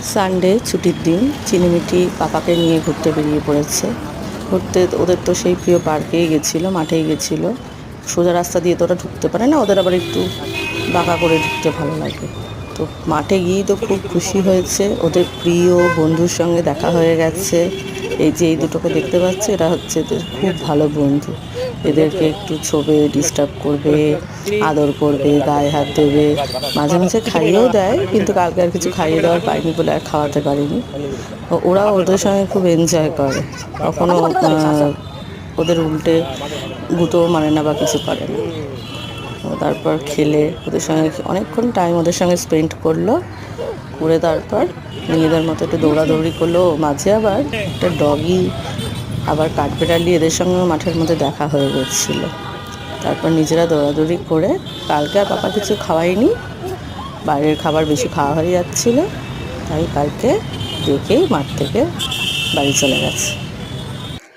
Sunday ছুটির দিন চিনিমিটি পাপাকে নিয়ে ঘুরতে বেরিয়ে পড়েছে। ঘুরতে ওদের তো সেই প্রিয় পার্কেই গেছিলো, মাঠেই গেছিলো। সোজা রাস্তা দিয়ে তো ওরা ঢুকতে পারে না, ওদের আবার একটু বাঁকা করে ঢুকতে ভালো লাগে। তো মাঠে গিয়েই তো খুব খুশি হয়েছে, ওদের প্রিয় বন্ধুর সঙ্গে দেখা হয়ে গেছে। এই যে এই দুটোকে দেখতে পাচ্ছে, এরা হচ্ছে এদের খুব ভালো বন্ধু। এদেরকে একটু ছোবে, ডিস্টার্ব করবে, আদর করবে, গায়ে হাত দেবে, মাঝে মাঝে খাইয়েও দেয়, কিন্তু কালকে আর কিছু খাইয়ে দেওয়ার পাইনি বলে আর খাওয়াতে পারিনি। ওরা ওদের সঙ্গে খুব এনজয় করে, কখনো ওদের উল্টে গুঁতো মানে না বা কিছু করে না। তারপর খেলে ওদের সঙ্গে অনেকক্ষণ টাইম ওদের সঙ্গে স্পেন্ড করলো, করে তারপর নিজেদের মতো একটু দৌড়াদৌড়ি করলো। মাঝে আবার একটা ডগি আবার কাঠবেড়ালি এদের সঙ্গেও মাঠের মধ্যে দেখা হয়ে গেছিলো। তারপর নিজেরা দৌড়াদৌড়ি করে কালকে আর পাপা কিছু খাওয়াইনি, বাইরের খাবার বেশি খাওয়া হয়ে যাচ্ছিলো, তাই কালকে ডেকেই মাঠ থেকে বাড়ি চলে গেছে।